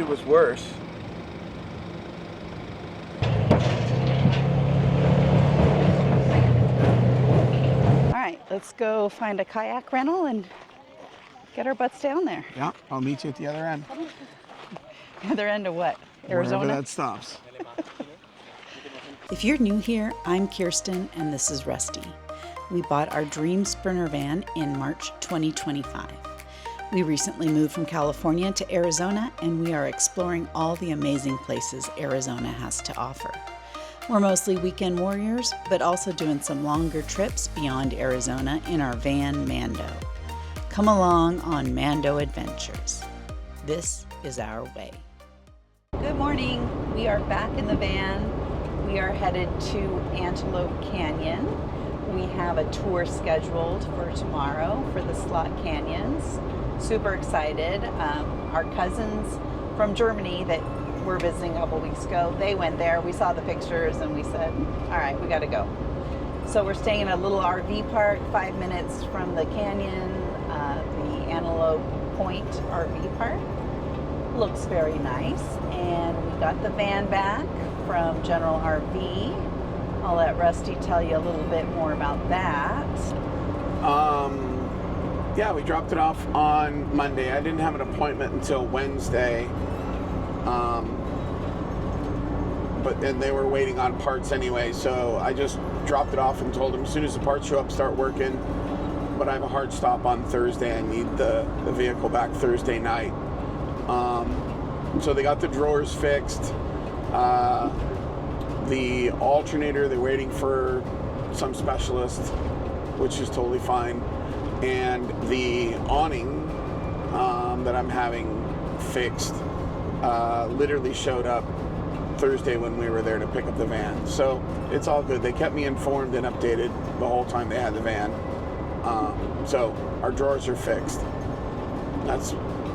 it was worse. All right, let's go find a kayak rental and get our butts down there. Yeah, I'll meet you at the other end. The other end of what? Arizona? Wherever that stops. If you're new here, I'm Kirsten and this is Rusty. We bought our dream Sprinter van in March 2025. We recently moved from California to Arizona and we are exploring all the amazing places Arizona has to offer. We're mostly weekend warriors, but also doing some longer trips beyond Arizona in our van Mando. Come along on Mando Adventures. This is our way. Good morning. We are back in the van. We are headed to Antelope Canyon. We have a tour scheduled for tomorrow for the Slot Canyons. Super excited. Our cousins from Germany that were visiting a couple weeks ago, they went there. We saw the pictures and we said, all right, we got to go. So we're staying in a little RV park 5 minutes from the canyon, the Antelope Point RV Park. Looks very nice. And we got the van back from General RV. I'll let Rusty tell you a little bit more about that. Yeah, we dropped it off on Monday. I didn't have an appointment until Wednesday. But then they were waiting on parts anyway, so I just dropped it off and told them as soon as the parts show up, start working. But I have a hard stop on Thursday. I need the vehicle back Thursday night. So they got the drawers fixed. The alternator, they're waiting for some specialist, which is totally fine. And the awning that I'm having fixed literally showed up Thursday when we were there to pick up the van. So it's all good. They kept me informed and updated the whole time they had the van. So our drawers are fixed.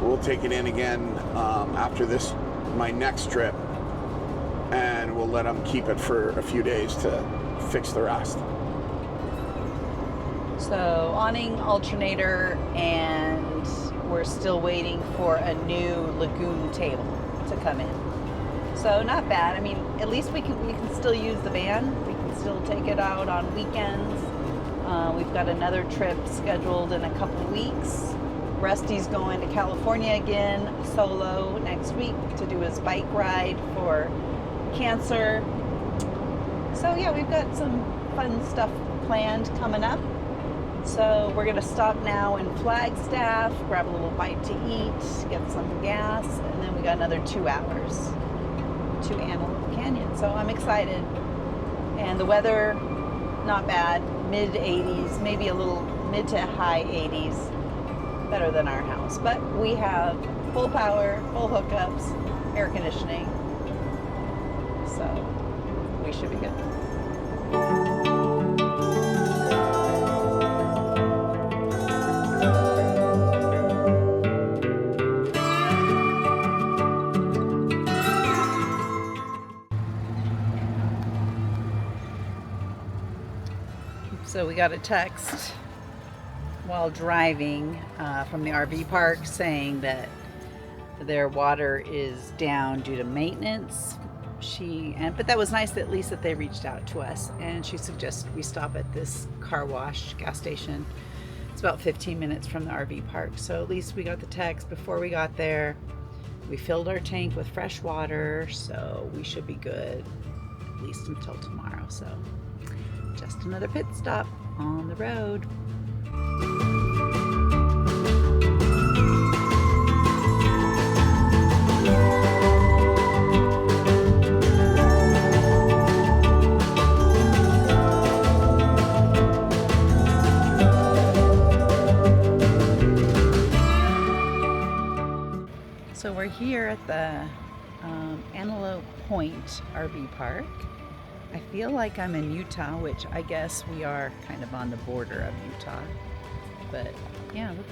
We'll take it in again after this, my next trip, and we'll let them keep it for a few days to fix the rest. So awning, alternator, and we're still waiting for a new lagoon table to come in. So not bad. I mean, at least we can still use the van. We can still take it out on weekends. We've got another trip scheduled in a couple weeks. Rusty's going to California again, solo, next week to do his bike ride for cancer. So yeah, we've got some fun stuff planned coming up. So we're gonna stop now in Flagstaff, grab a little bite to eat, get some gas, and then we got another 2 hours to Antelope Canyon. So I'm excited. And the weather, not bad, mid 80s, maybe a little mid to high 80s, better than our house. But we have full power, full hookups, air conditioning. So we should be good. So we got a text while driving from the RV park saying that their water is down due to maintenance. But that was nice at least that they reached out to us, and she suggested we stop at this car wash gas station. It's about 15 minutes from the RV park, so at least we got the text before we got there. We filled our tank with fresh water, so we should be good at least until tomorrow. So just another pit stop on the road. So we're here at the Antelope Point RV Park. I feel like I'm in Utah, which I guess we are kind of on the border of Utah. But yeah, look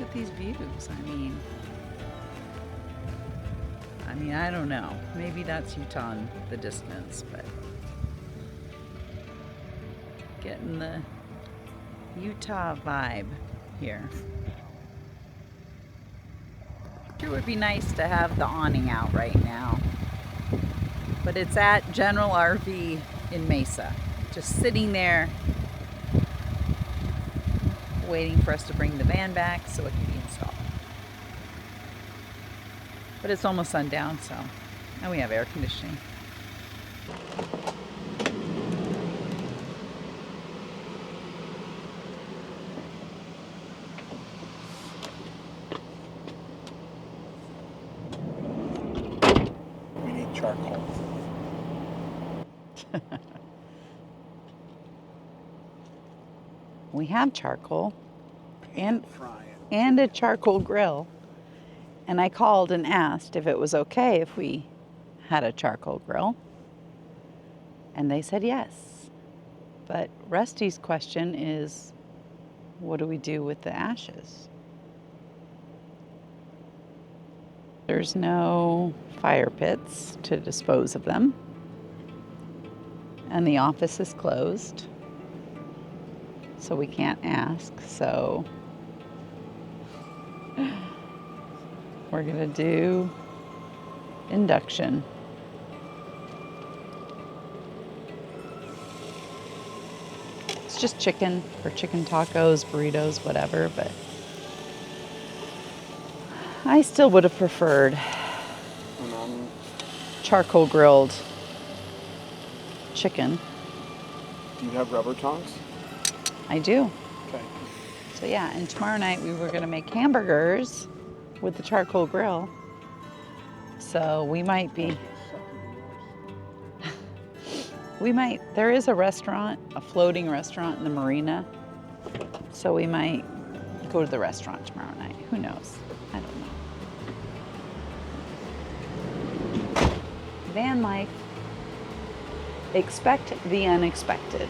at these views. I mean, I don't know. Maybe that's Utah in the distance, but getting the Utah vibe here. It would be nice to have the awning out right now. But it's at General RV in Mesa. Just sitting there waiting for us to bring the van back so it can be installed. But it's almost sundown, so now we have air conditioning. We need charcoal. We have charcoal and Fry it. and a charcoal grill. And I called and asked if it was okay if we had a charcoal grill. And they said yes. But Rusty's question is, what do we do with the ashes? There's no fire pits to dispose of them. And the office is closed. So we can't ask. So we're gonna do induction. It's just chicken or chicken tacos, burritos, whatever, but I still would have preferred charcoal grilled chicken. Do you have rubber tongs? I do. Okay. So yeah, and tomorrow night we were gonna make hamburgers with the charcoal grill. So we might be, there is a restaurant, a floating restaurant in the marina. So we might go to the restaurant tomorrow night. Who knows? I don't know. Van life. Expect the unexpected.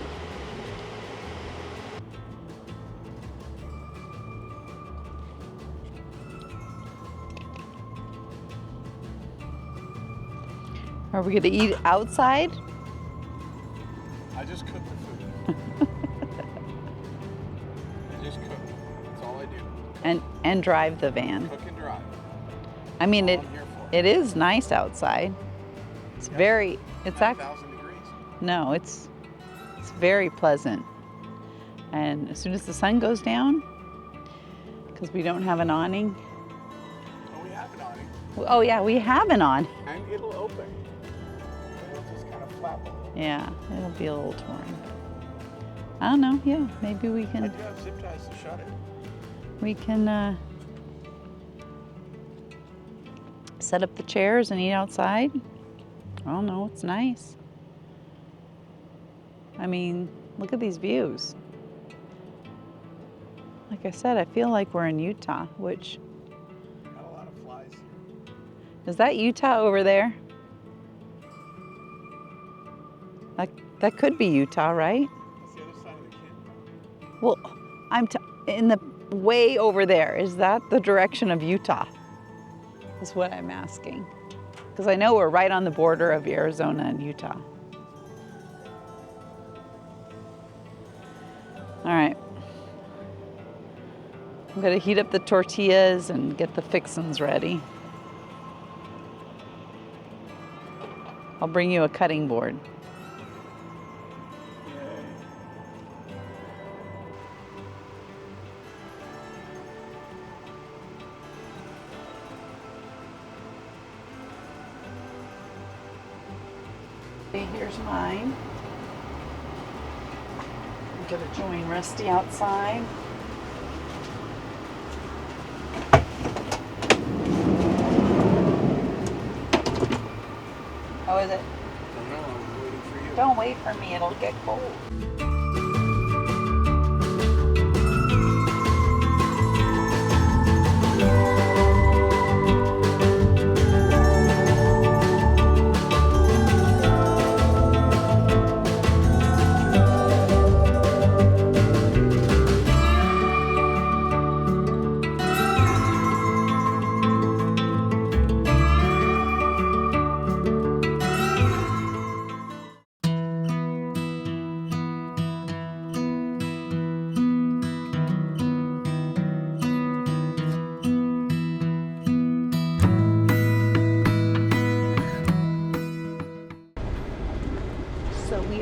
Are we gonna eat outside? I just cook the food. I just cook. That's all I do. And drive the van. Cook and drive. I mean, That's all I'm here for. it is nice outside. It's very, it's actually, 9,000 degrees. no, it's very pleasant. And as soon as the sun goes down, because we don't have an awning. Oh, we have an awning. Oh yeah, we have an awning. And it'll open. It'll just kind of flap open. Yeah, it'll be a little torn. I don't know, yeah, maybe we I can, do have zip ties to shut it. Set up the chairs and eat outside. I don't know, it's nice. I mean, look at these views. Like I said, I feel like we're in Utah, which, Got a lot of flies here. is that Utah over there? That could be Utah, right? That's the other side of the canyon. Well, in the way over there. Is that the direction of Utah? Is what I'm asking. Because I know we're right on the border of Arizona and Utah. All right. I'm gonna heat up the tortillas and get the fixins ready. I'll bring you a cutting board. Here's mine. I'm gonna join Rusty outside. How is it? I don't know, I'm waiting for you. Don't wait for me, it'll get cold.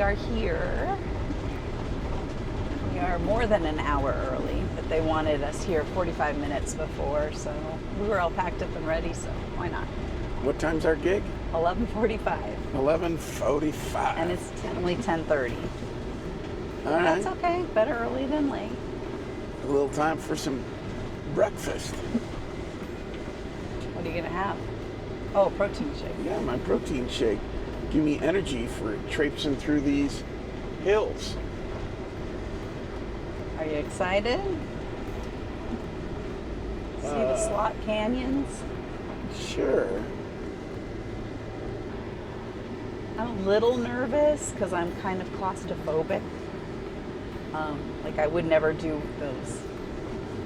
are here. We are more than an hour early, but they wanted us here 45 minutes before, so we were all packed up and ready, so why not? What time's our gig? 11:45. 11:45. And it's only 10:30. All right. That's okay. Better early than late. A little time for some breakfast. What are you going to have? Oh, a protein shake. Yeah, my protein shake. Give me energy for traipsing through these hills. Are you excited? See the slot canyons? Sure. I'm a little nervous because I'm kind of claustrophobic. Like I would never do those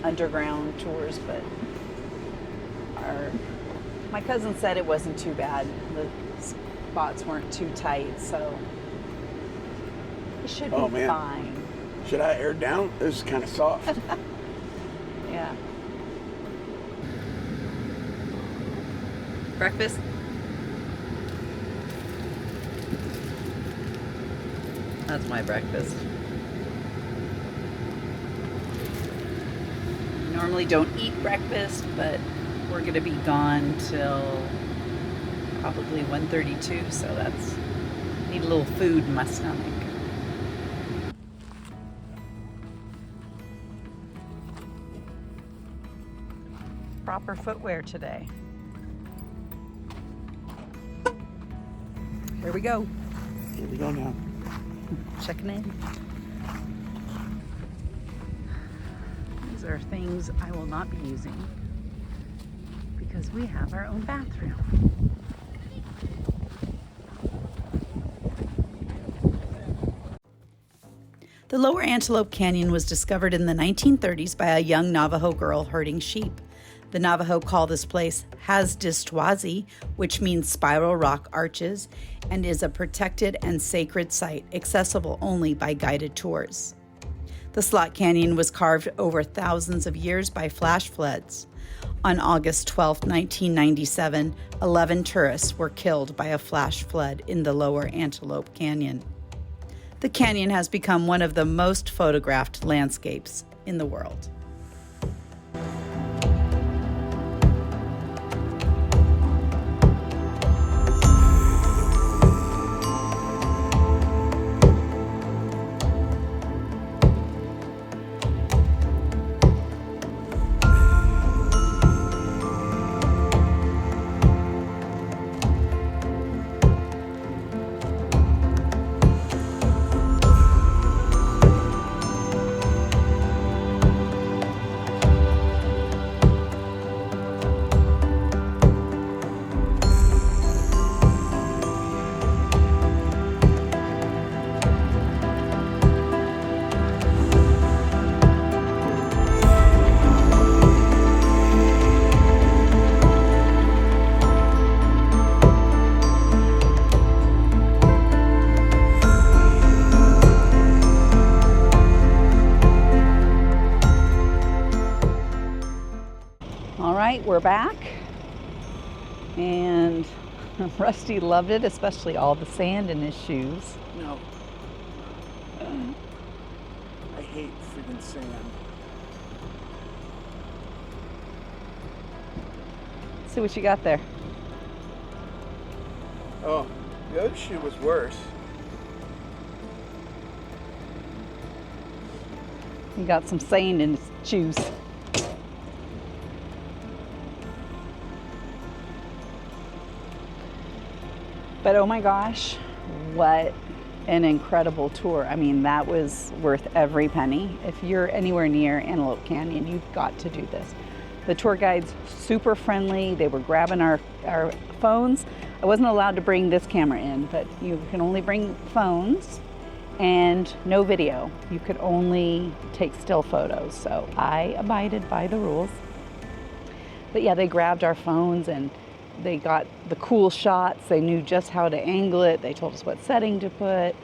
underground tours, but my cousin said it wasn't too bad. The spots weren't too tight, so it should be fine. Should I air down? This is kind of soft. Yeah. Breakfast? That's my breakfast. Normally don't eat breakfast, but we're gonna be gone till probably 1:32, so need a little food in my stomach. Proper footwear today. Here we go. Here we go now. Checking in. These are things I will not be using because we have our own bathroom. The lower Antelope Canyon was discovered in the 1930s by a young Navajo girl herding sheep. The Navajo call this place Hasdistwazi, which means spiral rock arches, and is a protected and sacred site accessible only by guided tours. The Slot Canyon was carved over thousands of years by flash floods. On August 12, 1997, 11 tourists were killed by a flash flood in the lower Antelope Canyon. The canyon has become one of the most photographed landscapes in the world. We're back, and Rusty loved it, especially all the sand in his shoes. No. I hate freaking sand. See what you got there. Oh, the other shoe was worse. He got some sand in his shoes. But oh my gosh, what an incredible tour. I mean, that was worth every penny. If you're anywhere near Antelope Canyon, you've got to do this. The tour guides, super friendly. They were grabbing our phones. I wasn't allowed to bring this camera in, but you can only bring phones and no video. You could only take still photos. So I abided by the rules. But yeah, they grabbed our phones and they got the cool shots. They knew just how to angle it. They told us what setting to put.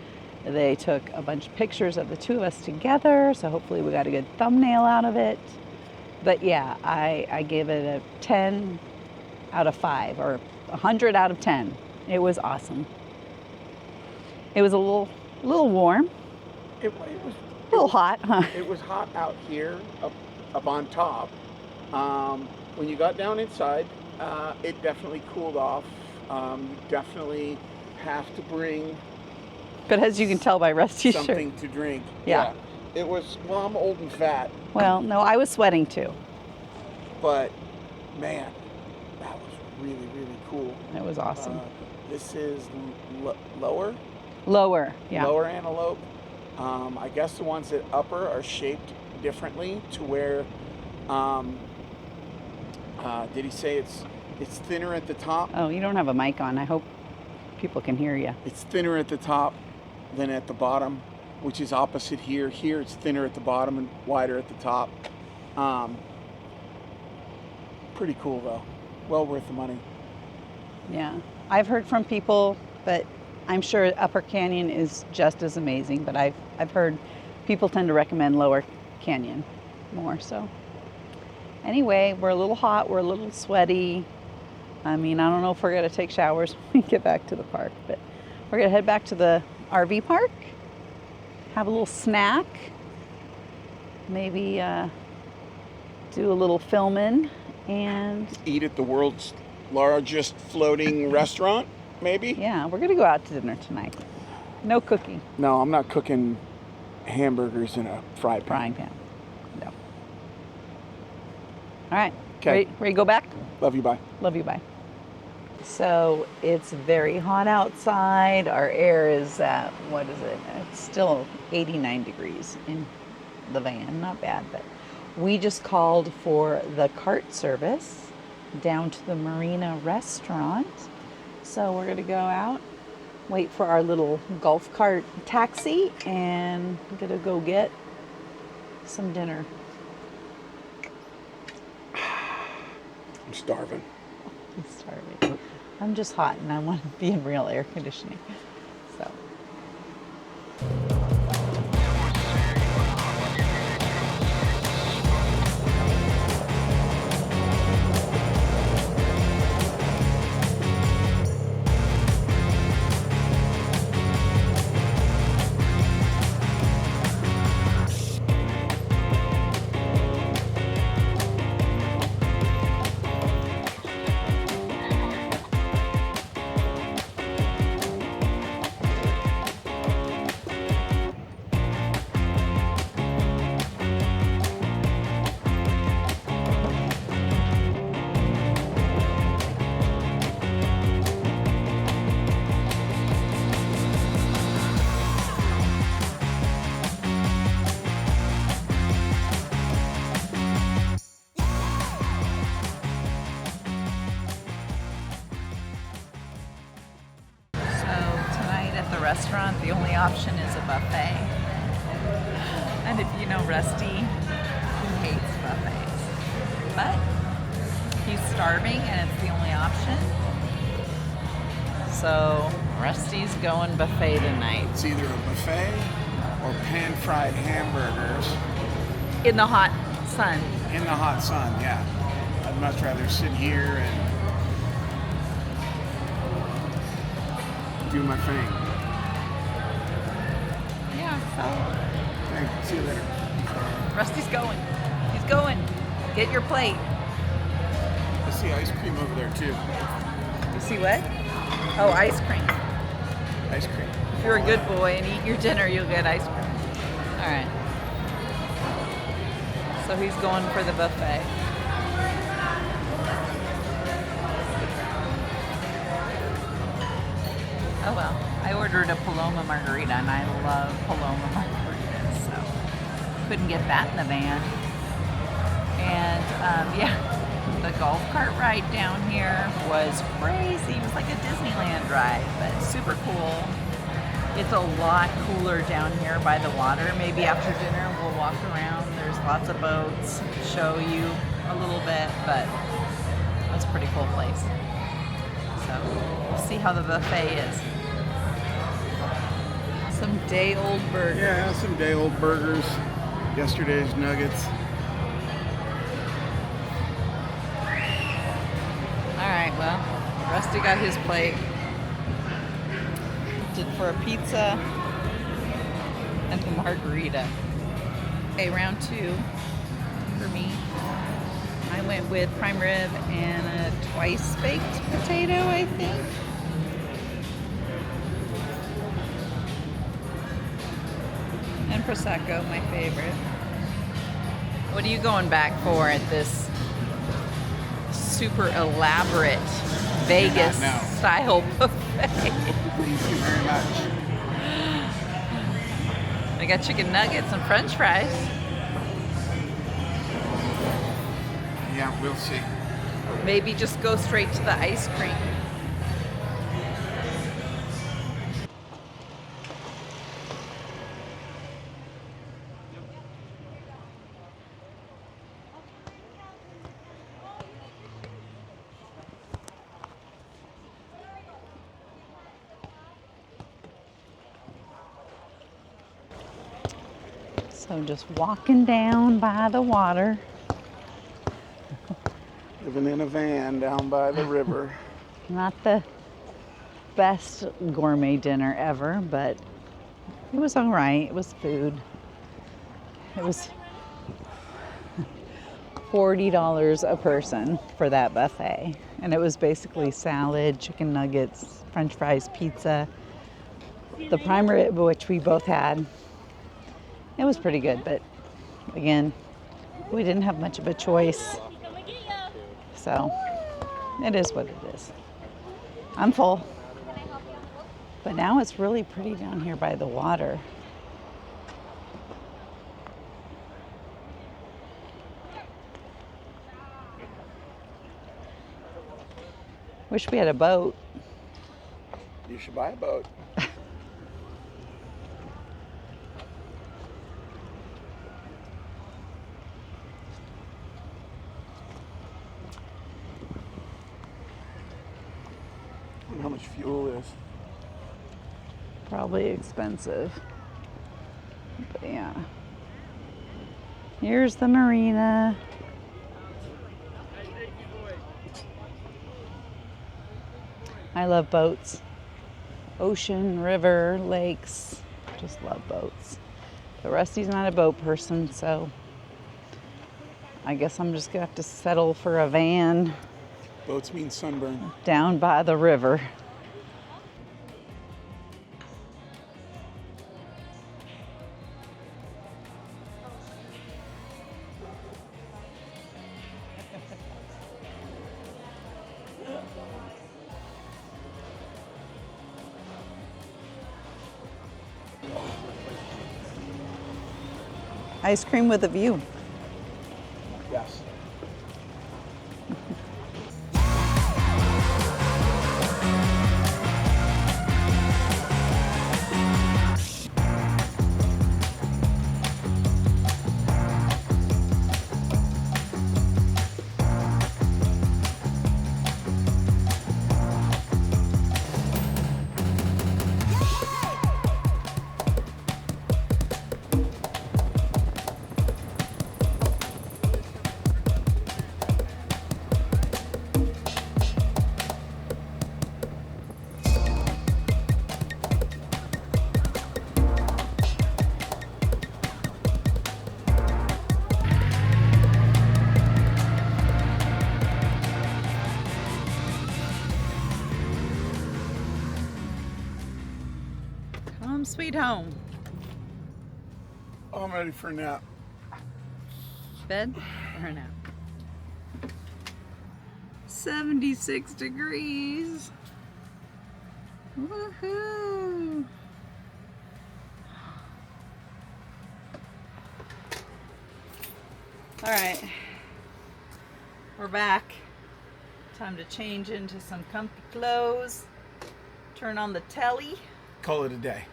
They took a bunch of pictures of the two of us together, so hopefully we got a good thumbnail out of it. But yeah, I gave it a 10 out of 5 or 100 out of 10. It was awesome. It was a little A little warm. It was A little hot, huh? It was hot out here, up on top. When you got down inside, it definitely cooled off. You definitely have to bring But as you can tell by Rusty's shirt. something to drink. Yeah. It was, well, I'm old and fat, Well, no, I was sweating too. but man, that was really, really cool. It was awesome. This is lower Yeah. Lower Antelope. I guess the ones at upper are shaped differently to where, did he say it's thinner at the top? Oh, you don't have a mic on. I hope people can hear you. It's thinner at the top than at the bottom, which is opposite here. Here it's thinner at the bottom and wider at the top. Pretty cool though. Well worth the money. Yeah. I've heard from people that I'm sure Upper Canyon is just as amazing, but I've heard people tend to recommend Lower Canyon more. So anyway, we're a little hot, we're a little sweaty. I mean, I don't know if we're gonna take showers when we get back to the park, but we're gonna head back to the RV park, have a little snack, maybe do a little filming, and Eat at the world's largest floating restaurant, maybe? yeah, we're gonna go out to dinner tonight. No cooking. No, I'm not cooking hamburgers in a frying pan. No. All right. 'Kay. Ready to go back? Love you, bye. Love you, bye. So it's very hot outside. Our air is at, what is it? It's still 89 degrees in the van. Not bad, but we just called for the cart service down to the Marina restaurant. So we're gonna go out, wait for our little golf cart taxi, and we're gonna go get some dinner. I'm starving. I'm starving. I'm just hot and I want to be in real air conditioning. So. Restaurant, the only option is a buffet. And if you know Rusty, he hates buffets. But he's starving and it's the only option. So Rusty's going buffet tonight. It's either a buffet or pan-fried hamburgers. In the hot sun. In the hot sun, yeah. I'd much rather sit here and do my thing. Yeah, so. Okay, see you later. Rusty's going. He's going. Get your plate. I see ice cream over there too. You see what? Oh, ice cream. Ice cream. If you're a good boy and eat your dinner, you'll get ice cream. All right. So he's going for the buffet. Oh well. I ordered a Paloma margarita and I love Paloma margaritas, so couldn't get that in the van. And yeah, the golf cart ride down here was crazy. It was like a Disneyland ride, but super cool. It's a lot cooler down here by the water. Maybe after dinner we'll walk around. There's lots of boats, show you a little bit, but it's a pretty cool place. So we'll see how the buffet is. Some day-old burgers. Yeah, some day-old burgers. Yesterday's nuggets. All right, well, Rusty got his plate. Did for a pizza. and a margarita. Okay, round 2 for me. I went with prime rib and a twice baked potato, I think. And Prosecco, my favorite. What are you going back for at this super elaborate Vegas style buffet? Thank you very much. I got chicken nuggets and french fries. Yeah, we'll see. Maybe just go straight to the ice cream. So just walking down by the water. Living in a van down by the river. Not the best gourmet dinner ever, but it was all right. It was food. It was $40 a person for that buffet. And it was basically salad, chicken nuggets, french fries, pizza, the prime rib, which we both had. It was pretty good, but again, we didn't have much of a choice. So it is what it is. I'm full. But now it's really pretty down here by the water. Wish we had a boat. You should buy a boat. I wonder how much fuel is. Probably expensive. But yeah. Here's the marina. I love boats. Ocean, river, lakes. Just love boats. But Rusty's not a boat person, so I guess I'm just gonna have to settle for a van Boats mean sunburn. down by the river. Ice cream with a view. Yes. Home sweet home. Oh, I'm ready for a nap. Bed or a nap? 76 degrees. Woohoo! All right, we're back. Time to change into some comfy clothes. Turn on the telly. Call it a day.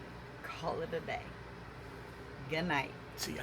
Call it a day. Good night. See ya.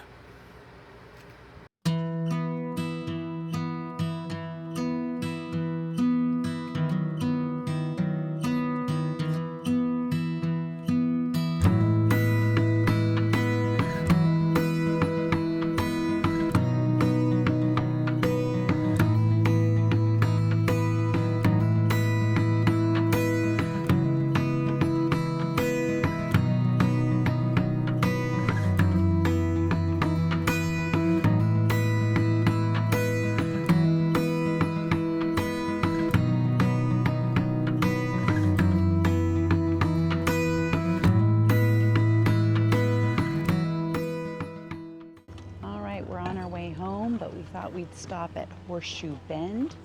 thought we'd stop at Horseshoe Bend,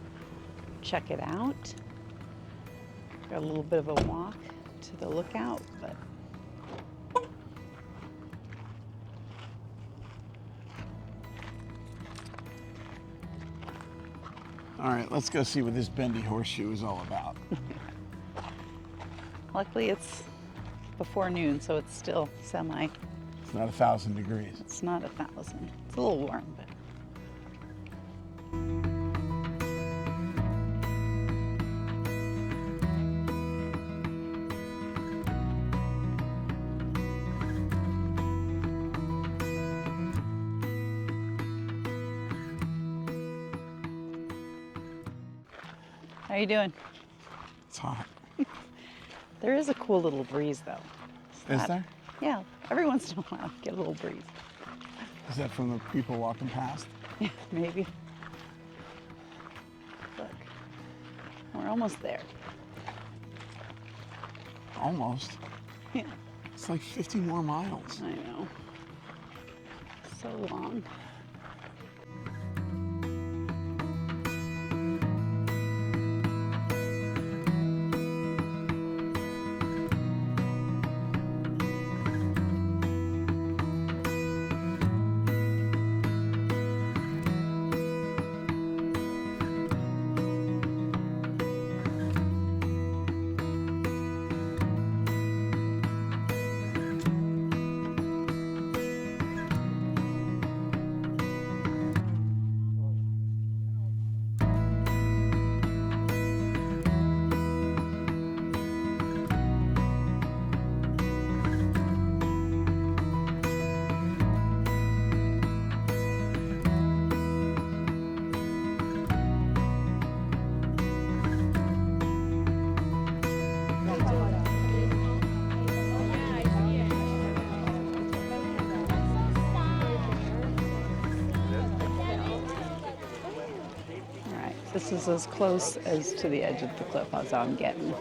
check it out. Got a little bit of a walk to the lookout, but all right, let's go see what this bendy horseshoe is all about. luckily it's before noon, so it's still semi. It's not 1,000 degrees. It's not 1,000. It's a little warm, but. How you doing? It's hot. There is a cool little breeze, though. Is there? Yeah, every once in a while, get a little breeze. Is that from the people walking past? Yeah, maybe. Look, we're almost there. Almost. Yeah, It's like 50 more miles. I know. So long. This is as close as to the edge of the cliff as I'm getting.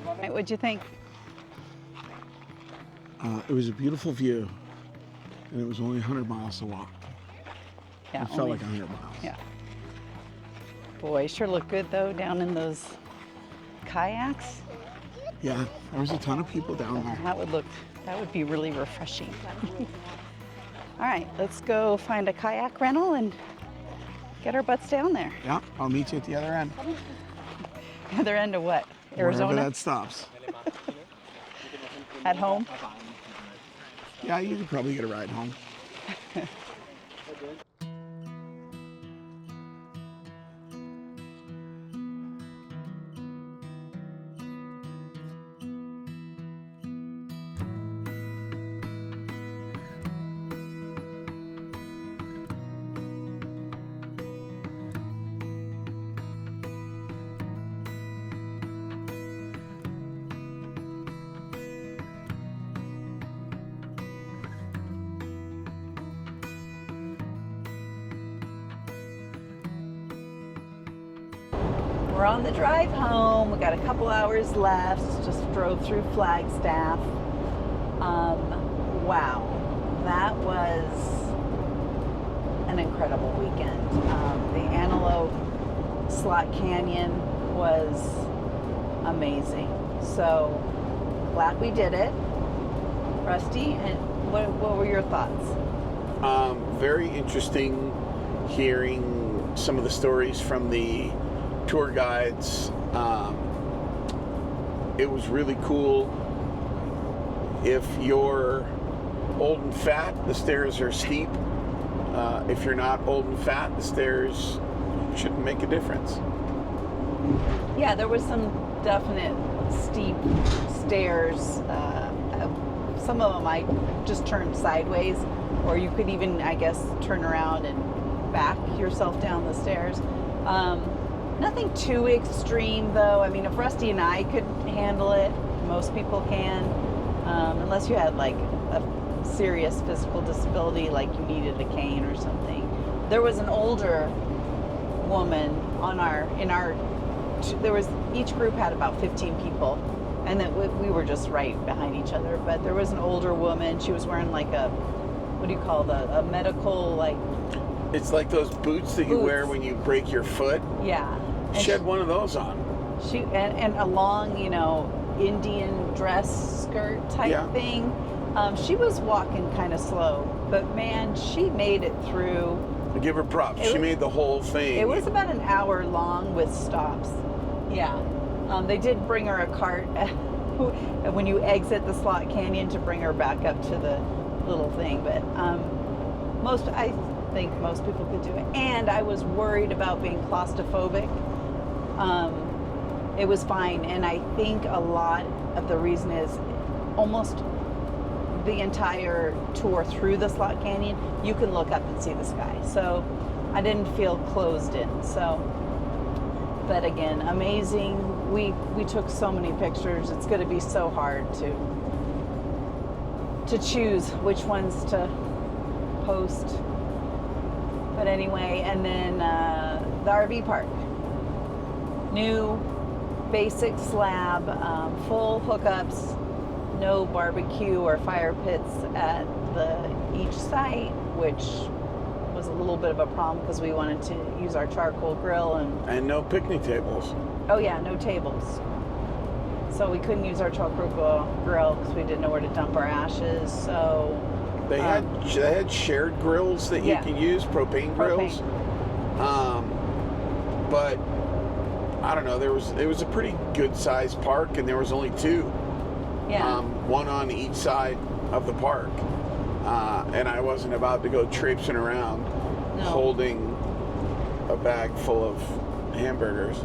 Right, what'd you think? It was a beautiful view, and it was only 100 miles to walk. Yeah, It felt like 100 miles. Yeah. Boy, sure looked good though down in those kayaks. Yeah, there was a ton of people down there. That would be really refreshing. All right, let's go find a kayak rental and get our butts down there. Yeah, I'll meet you at the other end. Other end of what? Arizona? Wherever that stops. At home? Yeah, you could probably get a ride home. We're on the drive home. We got a couple hours left. Just drove through Flagstaff. Wow, that was an incredible weekend. The Antelope Slot Canyon was amazing. So glad we did it. Rusty, and what were your thoughts? Very interesting hearing some of the stories from the tour guides. It was really cool. If you're old and fat, the stairs are steep. If you're not old and fat, the stairs shouldn't make a difference. Yeah, there was some definite steep stairs. Some of them I just turned sideways, or you could even, I guess, turn around and back yourself down the stairs. Nothing too extreme, though. I mean, if Rusty and I could handle it, most people can, unless you had like a serious physical disability, like you needed a cane or something. There was an older woman on each group had about 15 people, And that we were just right behind each other. But there was an older woman. She was wearing like a, what do you call a medical, like... It's like those boots that you wear when you break your foot. Yeah. And she had one of those on. And a long, Indian dress skirt type thing. She was walking kind of slow, but man, she made it through. I give her props. She made the whole thing. It was about an hour long with stops. Yeah. They did bring her a cart when you exit the slot canyon to bring her back up to the little thing. But I think most people could do it. And I was worried about being claustrophobic. It was fine. And I think a lot of the reason is almost the entire tour through the slot canyon, you can look up and see the sky. So I didn't feel closed in. But again, amazing. We took so many pictures. It's going to be so hard to choose which ones to post. But anyway, and then the RV park. New basic slab, full hookups, no barbecue or fire pits at each site, which was a little bit of a problem because we wanted to use our charcoal grill and no picnic tables. Oh yeah, no tables. So we couldn't use our charcoal grill because we didn't know where to dump our ashes. So they had shared grills that you can use, propane grills. But I don't know. It was a pretty good sized park, and there was only two. Yeah. One on each side of the park. And I wasn't about to go traipsing around holding a bag full of hamburgers.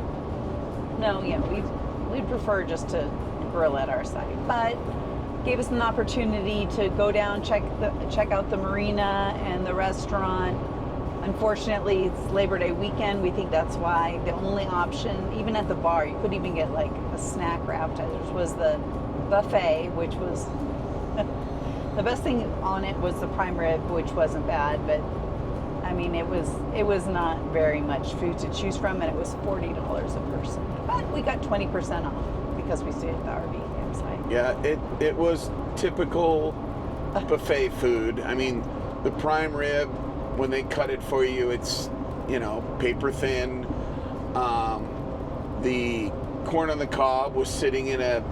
No, yeah, we'd prefer just to grill at our site. But gave us an opportunity to go down, check out the marina and the restaurant. Unfortunately, it's Labor Day weekend. We think that's why the only option, even at the bar, you couldn't even get like a snack or appetizers, was the buffet, which was the best thing on it was the prime rib, which wasn't bad, but I mean it was not very much food to choose from, and it was $40 a person. But we got 20% off because we stayed at the RV campsite. Yeah, it was typical buffet food. I mean, the prime rib, when they cut it for you, it's paper thin. The corn on the cob was sitting in a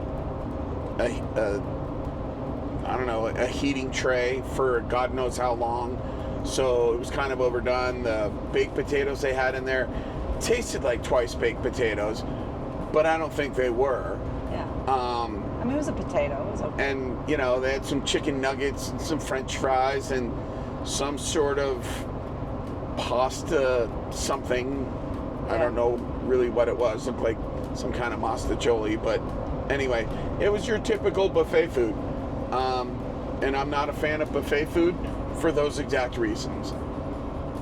heating tray for God knows how long. So it was kind of overdone. The baked potatoes they had in there tasted like twice baked potatoes, but I don't think they were. Yeah. I mean, it was a potato. It was okay. And, they had some chicken nuggets and some French fries and some sort of pasta something. Yeah. I don't know really what it was. It looked like some kind of mostaccioli, but anyway, it was your typical buffet food. And I'm not a fan of buffet food for those exact reasons.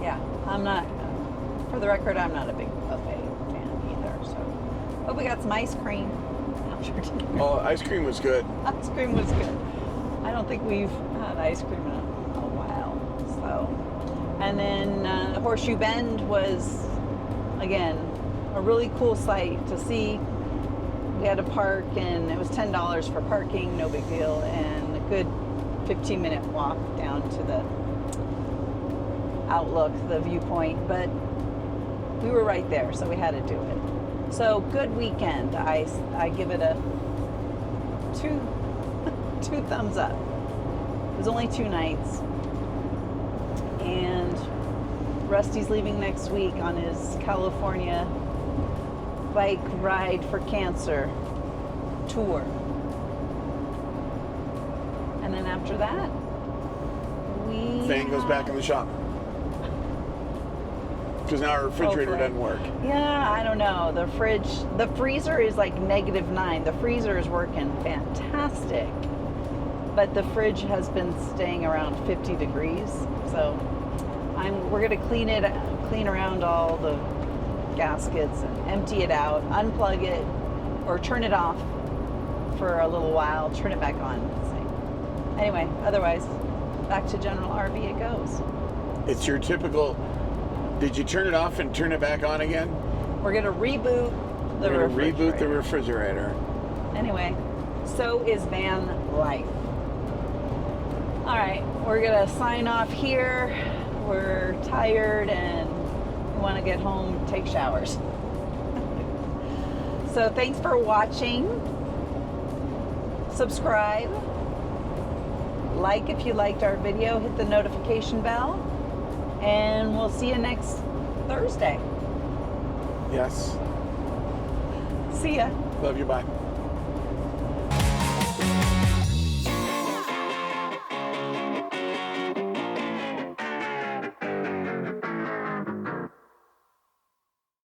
Yeah, I'm not, for the record, I'm not a big buffet fan either. So, but we got some ice cream. Oh, ice cream was good. Ice cream was good. I don't think we've had ice cream in a while. So, and then Horseshoe Bend was, again, a really cool site to see. We had a park, and it was $10 for parking, no big deal, and a good 15-minute walk down to the outlook, the viewpoint, but we were right there, so we had to do it. So good weekend. I give it a two thumbs up. It was only 2 nights, and Rusty's leaving next week on his California bike ride for cancer tour. And then after that, Van goes back in the shop. Because now our refrigerator doesn't work. Yeah, I don't know. The freezer is like -9. The freezer is working fantastic. But the fridge has been staying around 50 degrees. So we're gonna clean around all the gaskets and empty it out, unplug it, or turn it off for a little while, turn it back on. Anyway, otherwise, back to general RV it goes. It's your typical, did you turn it off and turn it back on again? We're going to reboot the refrigerator. Anyway, So is van life. All right, we're gonna sign off here. We're tired and we want to get home, take showers. So thanks for watching. Subscribe. Like if you liked our video. Hit the notification bell. And we'll see you next Thursday. Yes. See ya. Love you. Bye.